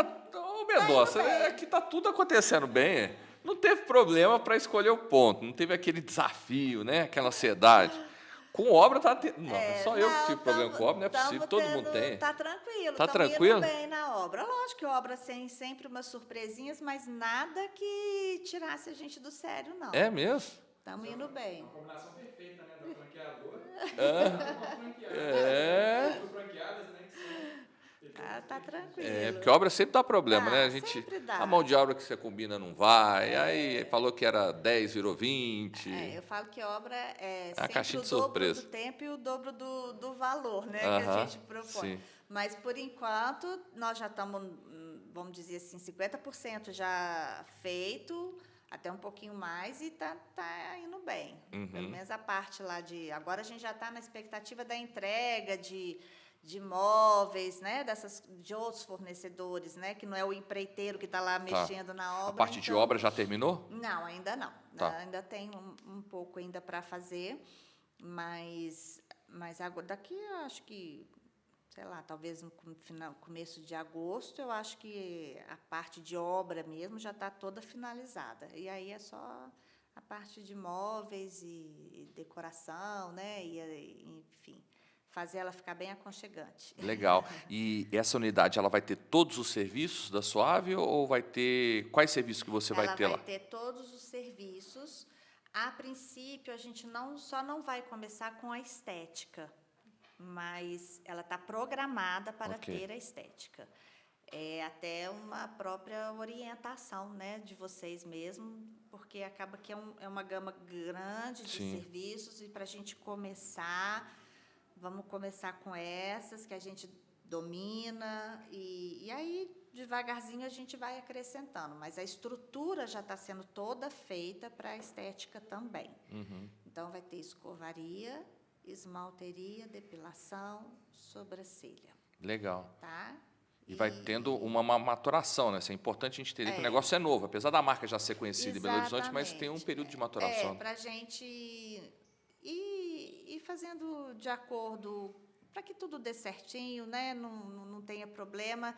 Mendonça, aqui tá tudo acontecendo bem. Não teve problema para escolher o ponto, não teve aquele desafio, né? Aquela ansiedade. Com obra tá tendo. Não, só eu que tive problema com obra, não é possível, todo mundo tem. Tá tranquilo, tá tranquilo? Indo bem na obra. Lógico que obra tem sempre umas surpresinhas, mas nada que tirasse a gente do sério, não. É mesmo? Estamos indo bem. Uma combinação perfeita, né? Da franqueadora. Uma franqueada. Franqueadas, né? Tá tranquilo. Porque obra sempre dá problema, né? Sempre dá. A mão de obra que você combina não vai, aí falou que era 10, virou 20. Eu falo que obra é a sempre caixinha o de dobro surpresa. do tempo e o dobro do valor, né? Que a gente propõe. Sim. Mas, por enquanto, nós já estamos, vamos dizer assim, 50% já feito, até um pouquinho mais, e tá indo bem. Pelo menos a parte lá de... Agora a gente já está na expectativa da entrega de móveis, né, de outros fornecedores, né, que não é o empreiteiro que está lá mexendo na obra. A parte de obra já terminou? Não, ainda não. Tá. Ainda tem um pouco ainda para fazer, mas agora, daqui eu acho que, sei lá, talvez no começo de agosto, eu acho que a parte de obra mesmo já está toda finalizada. E aí é só a parte de móveis e decoração, né, enfim, fazer ela ficar bem aconchegante. Legal. E essa unidade, ela vai ter todos os serviços da Soave ou vai ter... Quais serviços que você vai ter lá? Ela vai ter todos os serviços. A princípio, a gente só não vai começar com a estética, mas ela está programada para ter a estética. É até uma própria orientação, né, de vocês mesmos, porque acaba que é uma gama grande de serviços, e para a gente começar... Vamos começar com essas que a gente domina e aí, devagarzinho, a gente vai acrescentando. Mas a estrutura já está sendo toda feita para a estética também. Então, vai ter escovaria, esmalteria, depilação, sobrancelha. Legal. Tá? E vai tendo uma maturação, né? Isso é importante a gente entender que o negócio é novo. Apesar da marca já ser conhecida em Belo Horizonte, mas tem um período de maturação. Para a gente ir fazendo de acordo, para que tudo dê certinho, né? Não tenha problema.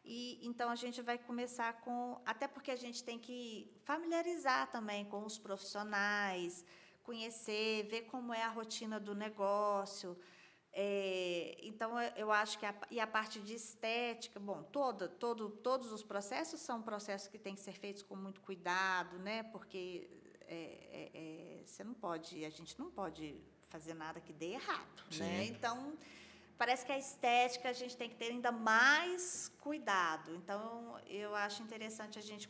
E então a gente vai começar com, até porque a gente tem que familiarizar também com os profissionais, conhecer, ver como é a rotina do negócio. Então eu acho que a parte de estética, bom, todos os processos são processos que têm que ser feitos com muito cuidado, né? Porque a gente não pode fazer nada que dê errado, né? Então, parece que a estética a gente tem que ter ainda mais cuidado. Então, eu acho interessante a gente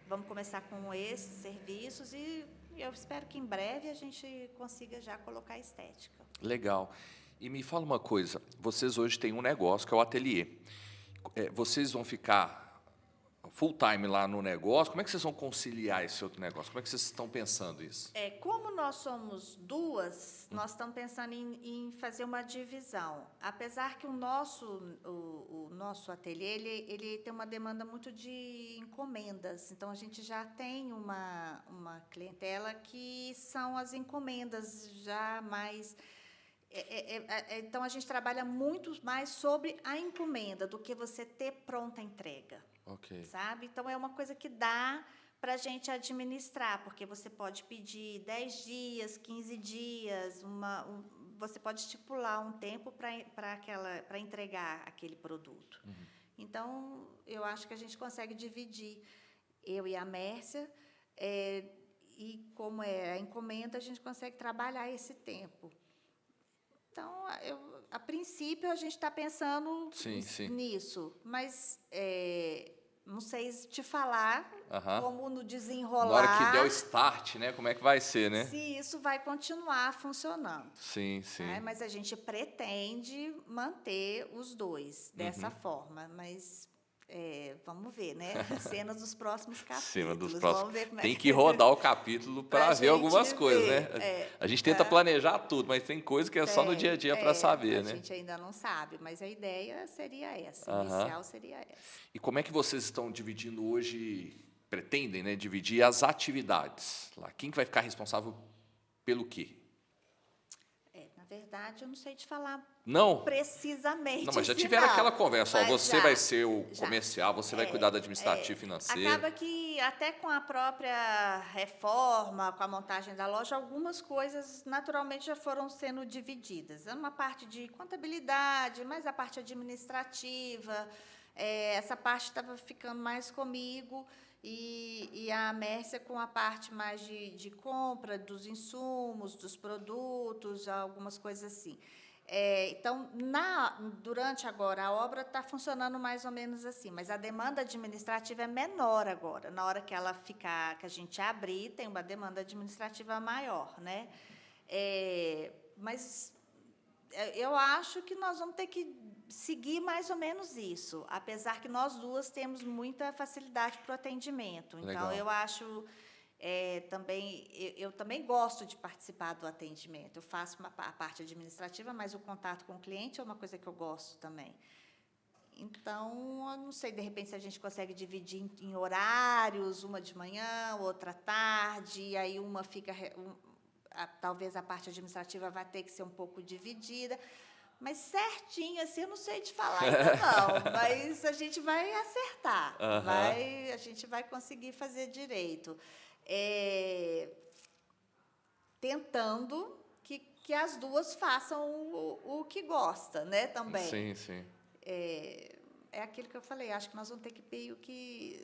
vamos começar com esses serviços e eu espero que em breve a gente consiga já colocar a estética. Legal. E me fala uma coisa, vocês hoje têm um negócio que é o ateliê. Vocês vão ficar full time lá no negócio? Como é que vocês vão conciliar esse outro negócio? Como é que vocês estão pensando isso? Como nós somos duas, nós estamos pensando em fazer uma divisão. Apesar que o nosso ateliê ele tem uma demanda muito de encomendas. Então, a gente já tem uma clientela que são as encomendas já mais... Então, a gente trabalha muito mais sobre a encomenda do que você ter pronta a entrega. Sabe? Então, é uma coisa que dá para a gente administrar, porque você pode pedir 10 dias, 15 dias, você pode estipular um tempo para entregar aquele produto. Então, eu acho que a gente consegue dividir, eu e a Mércia, e como é a encomenda, a gente consegue trabalhar esse tempo. Então, a princípio, a gente está pensando nisso, mas não sei te falar Aham. como no Na hora desenrolar, que der o start, né? Como é que vai ser, né? se isso vai continuar funcionando. Sim, sim. Né? Mas a gente pretende manter os dois dessa Uhum. forma, mas vamos ver, né? Cenas dos próximos Cima capítulos. dos próximos. Vamos ver como é Tem que rodar o capítulo pra para ver algumas gente coisas, ver. né? A gente tenta planejar tudo, mas tem coisa que é só no dia a dia para saber, A né? gente ainda não sabe, mas a ideia seria essa, Aham. inicial seria essa. E como é que vocês estão dividindo hoje, pretendem, né, dividir as atividades lá? Quem que vai ficar responsável pelo quê? Na verdade, eu não sei te falar Não? precisamente. Não, mas já assim, tiveram não. aquela conversa, ó, Mas você já, vai ser o já. comercial, você vai cuidar do administrativo financeiro. Acaba que até com a própria reforma, com a montagem da loja, algumas coisas naturalmente já foram sendo divididas. É uma parte de contabilidade, mais a parte administrativa. Essa parte estava ficando mais comigo e a Mércia com a parte mais de compra dos insumos, dos produtos, algumas coisas assim. Então, durante agora, a obra está funcionando mais ou menos assim, mas a demanda administrativa é menor agora. Na hora que ela ficar, que a gente abrir, tem uma demanda administrativa maior, né? Mas eu acho que nós vamos ter que seguir mais ou menos isso, apesar que nós duas temos muita facilidade para o atendimento. Então, Legal. eu acho eu também gosto de participar do atendimento. Eu faço a parte administrativa, mas o contato com o cliente é uma coisa que eu gosto também. Então, eu não sei, de repente, se a gente consegue dividir em horários, uma de manhã, outra à tarde, e aí uma fica... talvez a parte administrativa vai ter que ser um pouco dividida, mas certinho, assim, eu não sei te falar ainda não, mas a gente vai acertar, Aham. a gente vai conseguir fazer direito. Tentando que as duas façam o que gosta, né, também. Sim, sim. É aquilo que eu falei, acho que nós vamos ter que meio que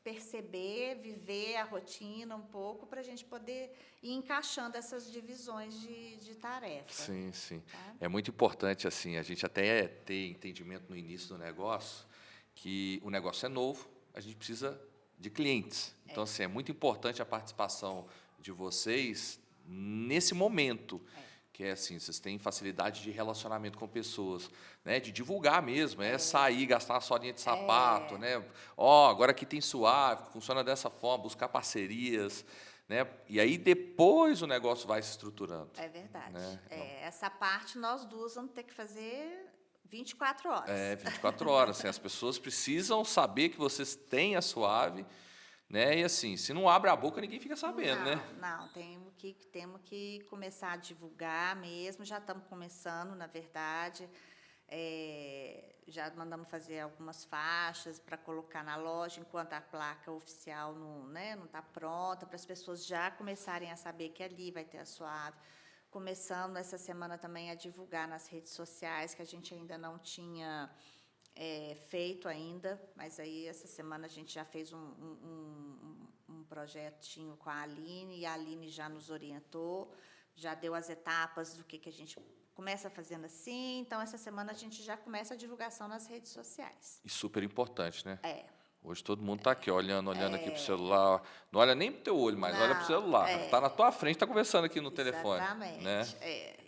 perceber, viver a rotina um pouco para a gente poder ir encaixando essas divisões de tarefa. Sim, sim. Tá? É muito importante, assim, a gente até ter entendimento no início do negócio, que o negócio é novo, a gente precisa de clientes. Então, assim, é muito importante a participação de vocês nesse momento, que é assim, vocês têm facilidade de relacionamento com pessoas, né? De divulgar mesmo, sair, gastar uma solinha de sapato, né? Ó, agora aqui tem Suave, funciona dessa forma, buscar parcerias, né? E aí depois o negócio vai se estruturando. É verdade. Né? Essa parte nós duas vamos ter que fazer 24 horas. 24 horas. Assim, as pessoas precisam saber que vocês têm a Suave, né? E assim, se não abre a boca, ninguém fica sabendo, né? Não, temos que começar a divulgar mesmo, já estamos começando, na verdade. Já mandamos fazer algumas faixas para colocar na loja, enquanto a placa oficial não está pronta, para as pessoas já começarem a saber que ali vai ter a Suave. Começando essa semana também a divulgar nas redes sociais, que a gente ainda não tinha feito ainda, mas aí essa semana a gente já fez um projetinho com a Aline, e a Aline já nos orientou, já deu as etapas do que a gente começa fazendo assim, então essa semana a gente já começa a divulgação nas redes sociais. E super importante, né? É. Hoje todo mundo está aqui, olhando aqui para o celular. Não olha nem para o teu olho, mas olha para o celular. Está na tua frente, está conversando aqui no telefone. Exatamente. Né?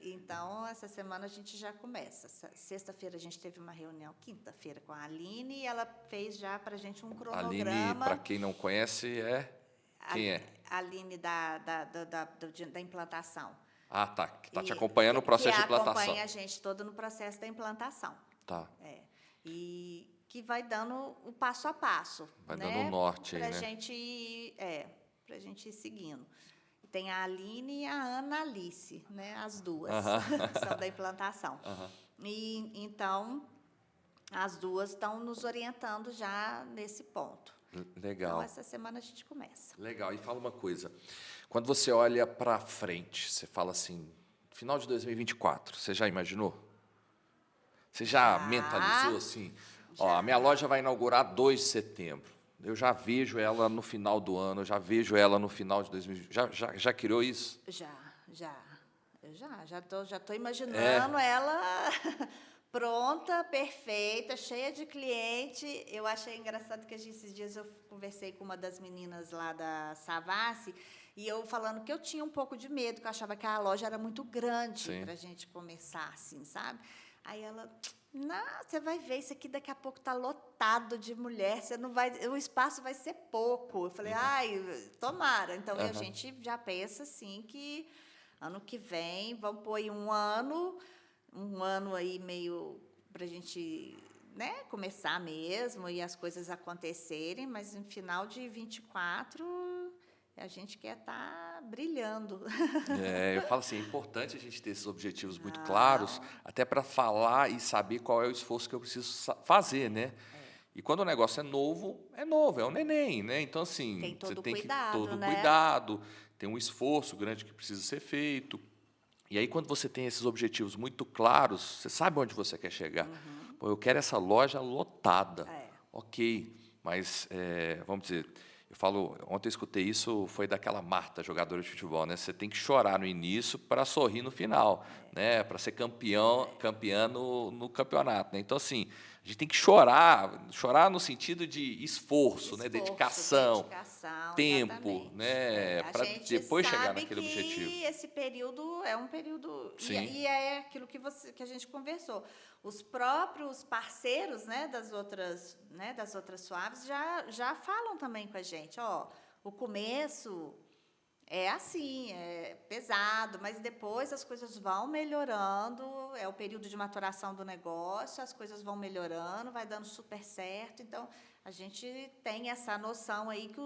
Então, essa semana a gente já começa. Sexta-feira a gente teve uma reunião, quinta-feira, com a Aline, e ela fez já para a gente um cronograma. Aline, para quem não conhece, quem é? A Aline da implantação. Ah, tá. Que está te acompanhando no processo de implantação. Acompanha a gente todo no processo da implantação. Tá. E que vai dando o passo a passo. Vai dando o norte aí, né? Para a gente ir seguindo. Tem a Aline e a Ana Alice, né? As duas são da implantação. E, então, as duas estão nos orientando já nesse ponto. Legal. Então, essa semana a gente começa. Legal. E fala uma coisa. Quando você olha para frente, você fala assim, final de 2024, você já imaginou? Você já mentalizou assim? Ó, a minha loja vai inaugurar 2 de setembro. Eu já vejo ela no final do ano, eu já vejo ela no final de 2020. Já criou isso? Já estou imaginando ela pronta, perfeita, cheia de cliente. Eu achei engraçado que esses dias eu conversei com uma das meninas lá da Savassi e eu falando que eu tinha um pouco de medo, que eu achava que a loja era muito grande para a gente começar assim, sabe? Aí ela, não, você vai ver, isso aqui daqui a pouco está lotado de mulher, você não vai, o espaço vai ser pouco. Eu falei, ai, tomara. Então a gente já pensa assim que ano que vem vamos pôr aí um ano aí meio para a gente, né, começar mesmo e as coisas acontecerem, mas no final de 24 a gente quer estar brilhando. Eu falo assim, é importante a gente ter esses objetivos muito claros, até para falar e saber qual é o esforço que eu preciso fazer, né? E quando o negócio é novo, é um neném, né? Então, assim, Tem todo você tem cuidado, que todo né? cuidado, tem um esforço grande que precisa ser feito. E aí, quando você tem esses objetivos muito claros, você sabe onde você quer chegar. Pô, eu quero essa loja lotada. Ok, mas, vamos dizer, eu falo, ontem eu escutei isso, foi daquela Marta, jogadora de futebol, né? Você tem que chorar no início para sorrir no final, né? Para ser campeã no campeonato, né? Então, assim, a gente tem que chorar no sentido de esforço, né? Dedicação, tempo, exatamente. né? A Para gente depois chegar sabe naquele que objetivo. esse período é um período Sim. e é aquilo que a gente conversou. Os próprios parceiros, né, das outras Suaves já falam também com a gente, ó, o começo é assim, é pesado, mas depois as coisas vão melhorando, é o período de maturação do negócio, as coisas vão melhorando, vai dando super certo. Então, a gente tem essa noção aí que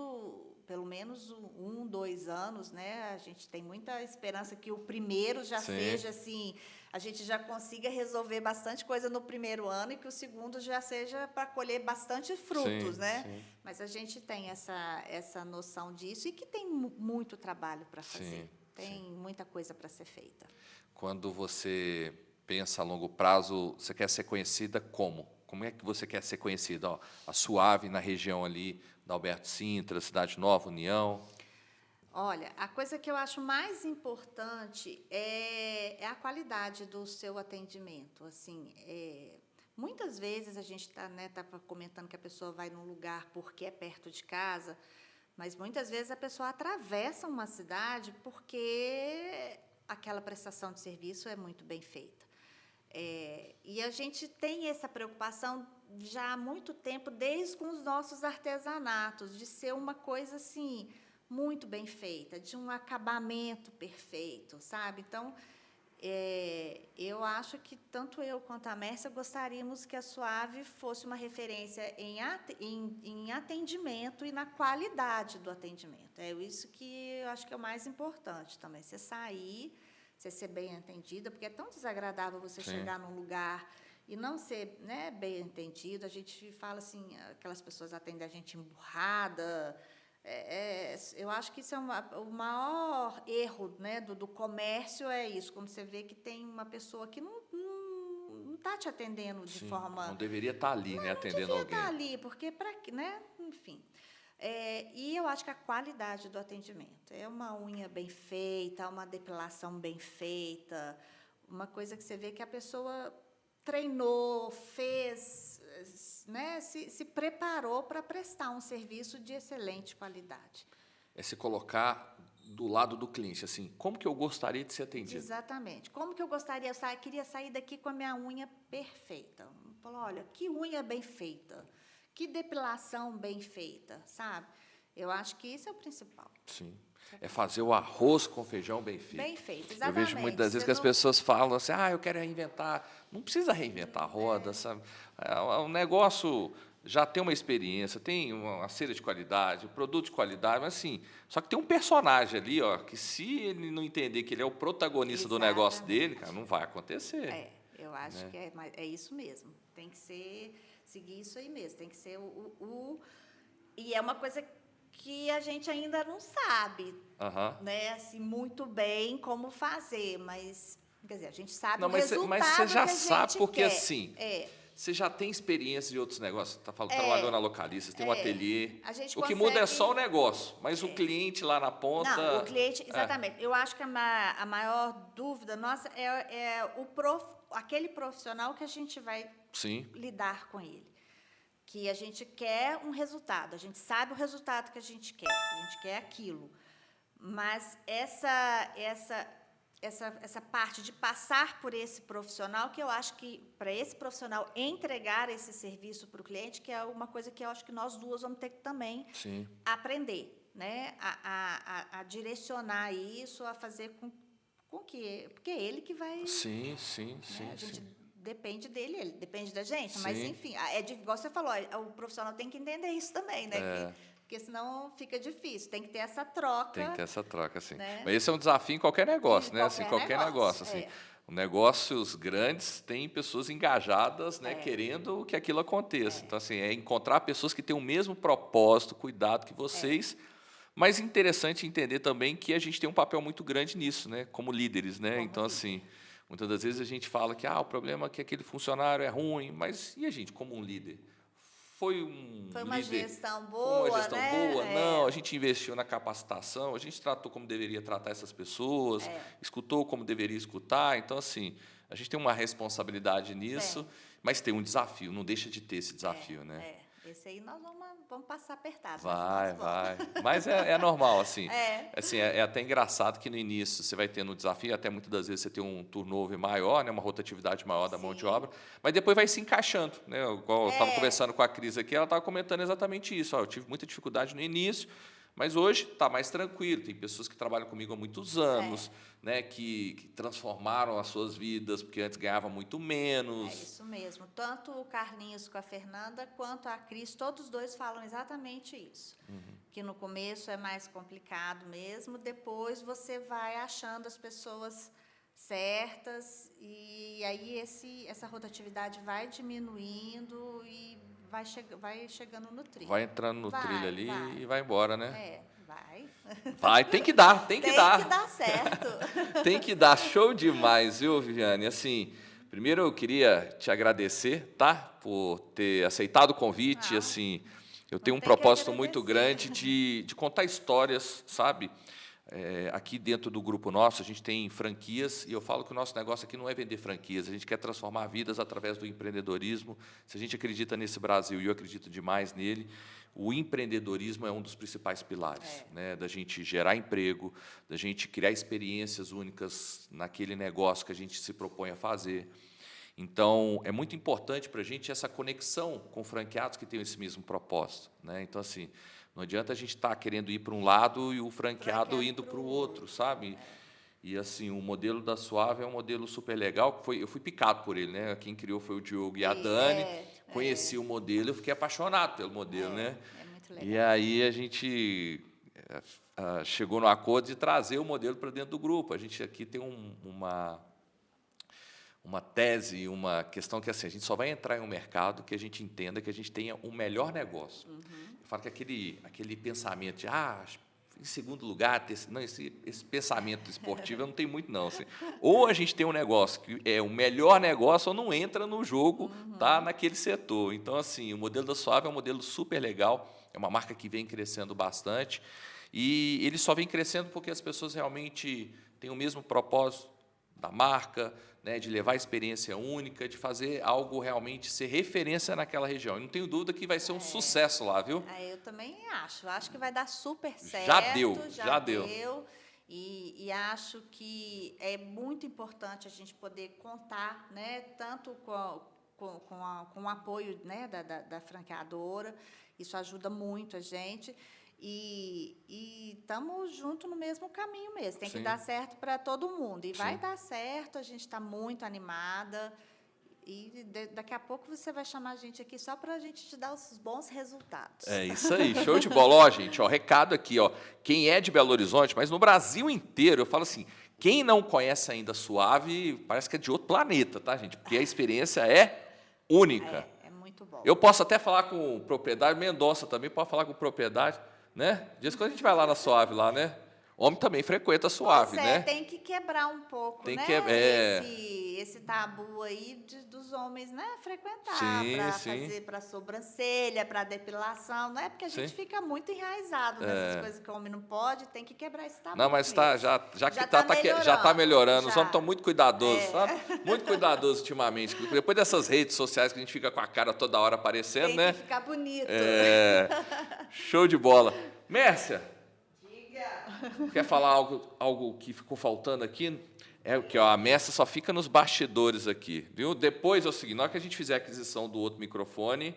pelo menos 2 anos, né? A gente tem muita esperança que o primeiro já seja assim, a gente já consiga resolver bastante coisa no primeiro ano e que o segundo já seja para colher bastante frutos, né? Sim. Mas a gente tem essa noção disso e que tem muito trabalho para fazer. Tem muita coisa para ser feita. Quando você pensa a longo prazo, você quer ser conhecida como? Como é que você quer ser conhecida? Ó, a Suave na região ali da Alberto Sintra, Cidade Nova, União. Olha, a coisa que eu acho mais importante é a qualidade do seu atendimento. Assim, muitas vezes a gente tá comentando que a pessoa vai num lugar porque é perto de casa, mas muitas vezes a pessoa atravessa uma cidade porque aquela prestação de serviço é muito bem feita. E a gente tem essa preocupação já há muito tempo, desde com os nossos artesanatos, de ser uma coisa assim muito bem feita, de um acabamento perfeito, sabe? Então, eu acho que tanto eu quanto a Mércia gostaríamos que a Suave fosse uma referência em atendimento e na qualidade do atendimento. É isso que eu acho que é o mais importante também, você sair, você ser bem atendida, porque é tão desagradável você chegar num lugar e não ser, né, bem entendido. A gente fala assim, aquelas pessoas atendem a gente emburrada. Eu acho que isso é o maior erro, né, do comércio, é isso, quando você vê que tem uma pessoa que não está te atendendo de forma... Não deveria estar ali, né, atendendo Não alguém. devia estar ali, porque, né, enfim... e eu acho que a qualidade do atendimento é uma unha bem feita, uma depilação bem feita, uma coisa que você vê que a pessoa treinou, fez, né, se preparou para prestar um serviço de excelente qualidade. É se colocar do lado do cliente, assim, como que eu gostaria de ser atendido? Exatamente. Como que eu gostaria, eu queria sair daqui com a minha unha perfeita. Falou, olha, que unha bem feita. Que depilação bem feita, sabe? Eu acho que isso é o principal. Sim. É fazer o arroz com feijão bem feito. Bem feito, exatamente. Eu vejo muitas vezes que as pessoas falam assim, eu quero reinventar. Não precisa reinventar a roda, sabe? O negócio já tem uma experiência, tem uma cera de qualidade, um produto de qualidade, mas assim, só que tem um personagem ali, ó, que se ele não entender que ele é o protagonista do negócio dele, cara, não vai acontecer. Eu acho que é isso mesmo. Tem que seguir isso aí mesmo, tem que ser e é uma coisa que a gente ainda não sabe, né, assim, muito bem como fazer, mas, quer dizer, a gente sabe o resultado mas você já que a sabe, gente porque quer. assim, você já tem experiência de outros negócios, trabalhou na Localiza, tem um ateliê, o que muda é só o negócio, mas o cliente lá na ponta... Não, o cliente, exatamente. Eu acho que a maior dúvida nossa é aquele profissional que a gente vai Sim. lidar com ele. Que a gente quer um resultado, a gente sabe o resultado que a gente quer aquilo. Mas essa parte de passar por esse profissional, que eu acho que, para esse profissional entregar esse serviço para o cliente, que é uma coisa que eu acho que nós duas vamos ter que também Sim. aprender, né? A direcionar isso, a fazer com que... Porque é ele que vai... Sim. Né? A gente depende dele, ele depende da gente. Sim. Mas, enfim, igual você falou, o profissional tem que entender isso também, né? Porque senão fica difícil. Tem que ter essa troca. Tem que ter essa troca, assim. Né? Mas esse é um desafio em qualquer negócio, né? Qualquer negócio, assim. É. Negócios grandes têm pessoas engajadas, né, querendo que aquilo aconteça. Então, assim, é encontrar pessoas que têm o mesmo propósito, cuidado que vocês. Mas interessante entender também que a gente tem um papel muito grande nisso, né, como líderes, né? Então, assim, muitas das vezes a gente fala que o problema é que aquele funcionário é ruim, mas e a gente como um líder? Foi uma líder, gestão foi uma boa, gestão né? boa? Não, a gente investiu na capacitação, a gente tratou como deveria tratar essas pessoas, escutou como deveria escutar. Então, assim, a gente tem uma responsabilidade nisso, mas tem um desafio, não deixa de ter esse desafio, né? Esse aí nós vamos passar apertado. Vai. Mas é normal, assim. Assim, é até engraçado que no início você vai tendo um desafio, até muitas das vezes você tem um turnover maior, né, uma rotatividade maior da mão de obra, mas depois vai se encaixando, né? Igual eu estava conversando com a Cris aqui, ela estava comentando exatamente isso. Eu tive muita dificuldade no início, mas hoje está mais tranquilo. Tem pessoas que trabalham comigo há muitos anos, né, que transformaram as suas vidas, porque antes ganhava muito menos. É isso mesmo. Tanto o Carlinhos com a Fernanda, quanto a Cris, todos os dois falam exatamente isso. Que no começo é mais complicado mesmo, depois você vai achando as pessoas certas, e aí essa rotatividade vai diminuindo e vai chegando no trilho. Vai entrando no trilho ali e vai embora, né? Vai, tem que dar. Tem que dar certo. Tem que dar, show demais, viu, Viviane? Assim, primeiro eu queria te agradecer, tá? Por ter aceitado o convite, assim, eu tenho um propósito muito grande de contar histórias, sabe? Aqui dentro do grupo nosso, a gente tem franquias, e eu falo que o nosso negócio aqui não é vender franquias, a gente quer transformar vidas através do empreendedorismo. Se a gente acredita nesse Brasil, e eu acredito demais nele, o empreendedorismo é um dos principais pilares, né, da gente gerar emprego, da gente criar experiências únicas naquele negócio que a gente se propõe a fazer. Então, é muito importante para a gente essa conexão com franqueados que têm esse mesmo propósito, né? Então, assim, não adianta a gente estar querendo ir para um lado e o franqueado indo para o outro, sabe? E, assim, o modelo da Suave é um modelo super legal. Eu fui picado por ele, né? Quem criou foi o Diogo e a Dani. Conheci o modelo, eu fiquei apaixonado pelo modelo, né? É muito legal. E aí a gente chegou no acordo de trazer o modelo para dentro do grupo. A gente aqui tem uma tese, uma questão que, assim, a gente só vai entrar em um mercado que a gente entenda que a gente tenha um melhor negócio. Eu falo que aquele pensamento de, em segundo lugar, esse pensamento esportivo eu não tenho muito, não. Assim. Ou a gente tem um negócio que é o melhor negócio ou não entra no jogo, tá, naquele setor. Então, assim, o modelo da Suave é um modelo super legal, é uma marca que vem crescendo bastante, e ele só vem crescendo porque as pessoas realmente têm o mesmo propósito da marca, né, de levar a experiência única, de fazer algo realmente ser referência naquela região. Eu não tenho dúvida que vai ser um sucesso lá, viu? Eu também acho. Acho que vai dar super certo. Já deu. E acho que é muito importante a gente poder contar, né, tanto com o apoio, né, da franqueadora. Isso ajuda muito a gente. E estamos juntos no mesmo caminho mesmo. Tem que dar certo para todo mundo. E vai dar certo, a gente está muito animada. E daqui a pouco você vai chamar a gente aqui só para a gente te dar os bons resultados. É isso aí, show de bola. Ó, gente, ó, recado aqui, ó. Quem é de Belo Horizonte, mas no Brasil inteiro, eu falo assim, quem não conhece ainda a Suave, parece que é de outro planeta, tá, gente? Porque a experiência é única. É muito bom. Eu posso até falar com propriedade, Mendonça também pode falar com propriedade, né? Diz que a gente vai lá na Suave, lá, né? Homem também frequenta a Suave, Pois é, né? tem que quebrar um pouco, Tem né? que- Esse tabu aí dos homens, né? Frequentar Sim, para sim. fazer para sobrancelha, para depilação, não é? Porque a gente Sim. fica muito enraizado nessas coisas que o homem não pode, tem que quebrar esse tabu. Não, mas tá, mesmo. já que Já tá, tá já tá melhorando. Os já. homens estão muito cuidadosos, É. sabe? Muito cuidadosos ultimamente. Depois dessas redes sociais que a gente fica com a cara toda hora aparecendo, Tem né? que ficar bonito. É, show de bola. Mércia, Diga. quer falar algo que ficou faltando aqui? É que ó, a Mércia só fica nos bastidores aqui, viu? Depois é o seguinte, na hora que a gente fizer a aquisição do outro microfone,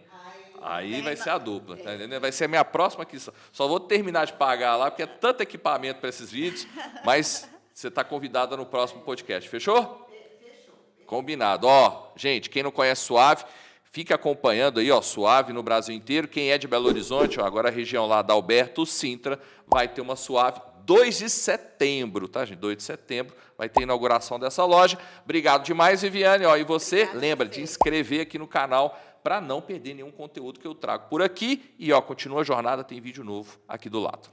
aí vai ser a dupla, tá entendendo? Vai ser a minha próxima aquisição. Só vou terminar de pagar lá, porque é tanto equipamento para esses vídeos, mas você está convidada no próximo podcast, fechou? Fechou. Combinado. Ó, gente, quem não conhece Suave, fica acompanhando aí, ó, Suave no Brasil inteiro. Quem é de Belo Horizonte, ó, agora a região lá da Alberto Sintra, vai ter uma Suave 2 de setembro, tá, gente? 2 de setembro vai ter a inauguração dessa loja. Obrigado demais, Viviane. Ó, e você, Obrigada a lembra você. de inscrever aqui no canal para não perder nenhum conteúdo que eu trago por aqui. E ó, continua a jornada, tem vídeo novo aqui do lado.